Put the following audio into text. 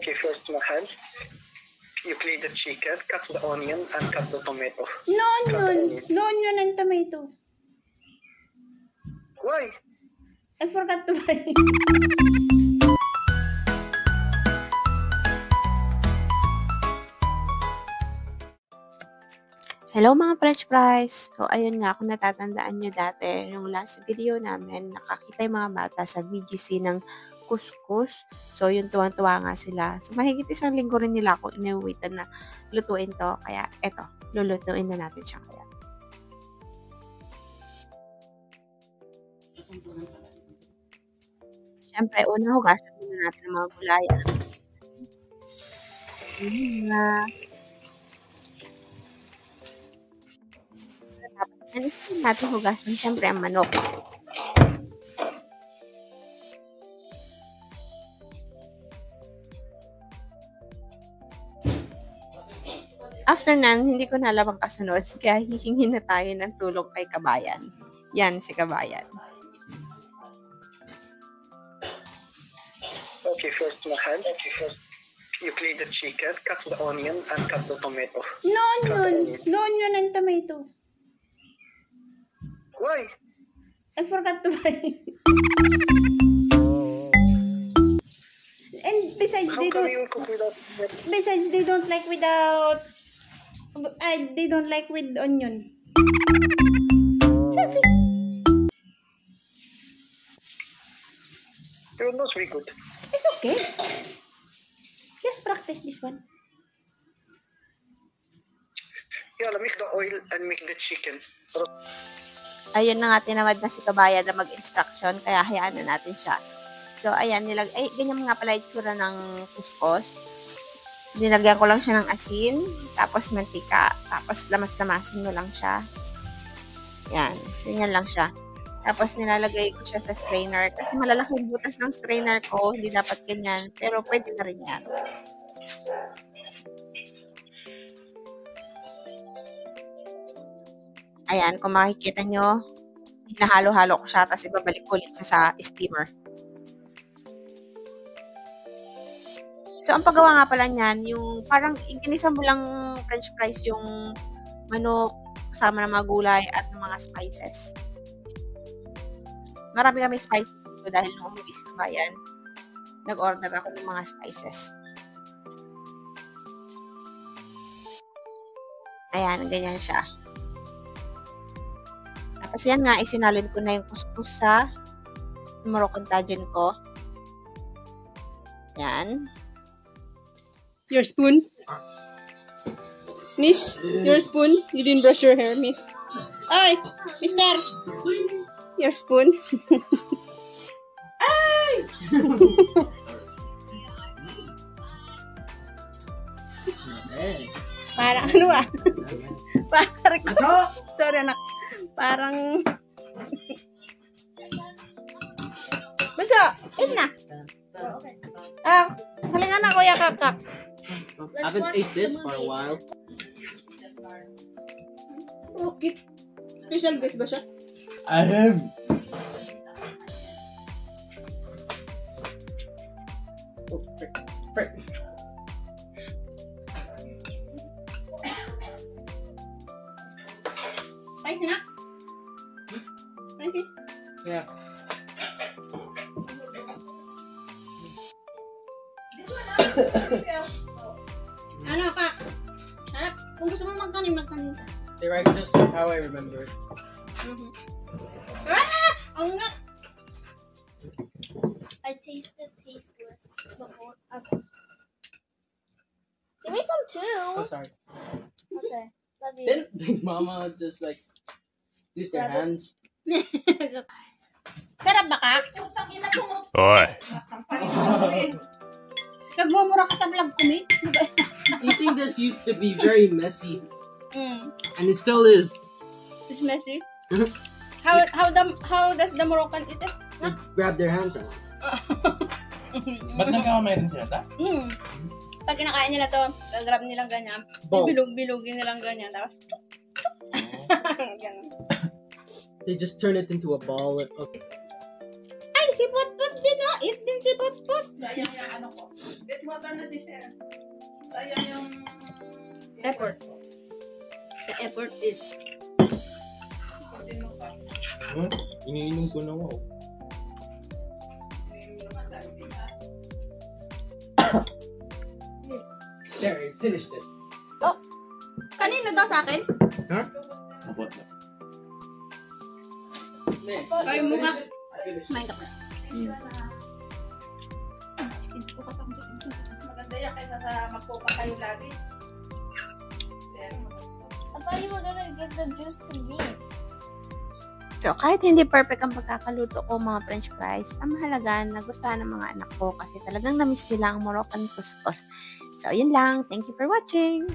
Okay, first mahal. You clean the chicken, cut the onion, and cut the tomato. No onion. No onion and tomato. Why? I forgot to buy. Hello mga French fries! So ayun nga, kung natatandaan nyo dati, yung last video namin, nakakita yung mga bata sa VGC ng couscous. So yun, tuwang-tuwa nga sila. So mahigit isang linggo rin nila ako iniwitan na lutuin to. Kaya eto, lulutuin na natin siya kaya. Siyempre, una hugasan muna natin ang mga gulayan. Tapos natin hugasan siyempre ang manok. After nan, hindi ko na alam ang kasunod. Kaya hihingin na tayo ng tulong kay Kabayan. Yan, si Kabayan. Okay, first mahal. You clean the chicken, cut the onion, and cut the tomato. No onion. No onion and tomato. Why? I forgot to buy. And besides, How come you cook without? Besides, they don't like without. They don't like with onion. Sabi. Your nose very good. It's okay. Just practice this one. Yeah, make the oil and make the chicken. Ayun na nga, tinamad na si Kabayan na mag-instruction, kaya hayaan na natin siya. So, ayan, ganyan nga pala itsura ng couscous. Nilagyan ko lang siya ng asin, tapos mantika, tapos lamas-lamasin mo lang siya. Yan, ganyan lang siya. Tapos nilalagay ko siya sa strainer, kasi malalaking butas ng strainer ko, hindi dapat ganyan, pero pwede na rin yan. Ayan, kung makikita nyo, hinahalo-halo ko siya, tapos ibabalik ko ulit siya sa steamer. So, ang paggawa nga pala niyan, yung parang ginisa mo lang French fries yung manok, kasama ng mga gulay at ng mga spices. Marami kami spices dito dahil nung umuwi si Kabayan, nag-order ako ng mga spices. Ayan, ganyan siya. Tapos yan nga, isinalin ko na yung couscous sa Moroccan tagine ko. Yan. Your spoon? Miss, your spoon? You didn't brush your hair, miss. Ay, mister! Your spoon? Ay! Parang ano ba? Parang sorry anak. Parang basta, eat na. Halika na kuya kakak. I haven't ate this for a while. Okay. Special guest ba siya? I am. Oh, frick. Spicy na? Spicy? Yeah. Ano ka? Harap, kung gusto mo magkanin ka. They write just how I remember it. Ang nga! I tasted tasteless before. Okay. You made some too. Oh, sorry. Okay. Love you. Didn't Big Mama just like use their hands? Sarap ba ka? Oy. Nagmumura ka sa vlog ko, me? Eating this used to be very messy, Mm. and it still is. It's messy. How does the Moroccan eat it? They grab their hands out. Ba't nagkakamay rin sila ta? Pag kinakain nila to, grab nilang ganyan. Bowl. Bilog-bilogin nilang ganyan. Tapos, ganyan. They just turn it into a ball. Okay. Ay, si Putput din, oh. Eat din si Put. Sayang yung ano ko. Get water na din eh. Sayang yung Effort. The effort is... Huh? Iniinom ko na, wow. There, I finished it. Kanino daw sa akin? Huh? Abot na. Kayo mo nga. I finished it. Kumain ka pa. Mas maganda yan kaysa sa magpupa kayo lagi. I thought you were gonna give the juice to me. So, kahit hindi perfect ang pagkakaluto ko mga french fries, ang mahalaga nagustuhan ng mga anak ko kasi talagang na-miss nila ang Moroccan couscous. So, yun lang. Thank you for watching!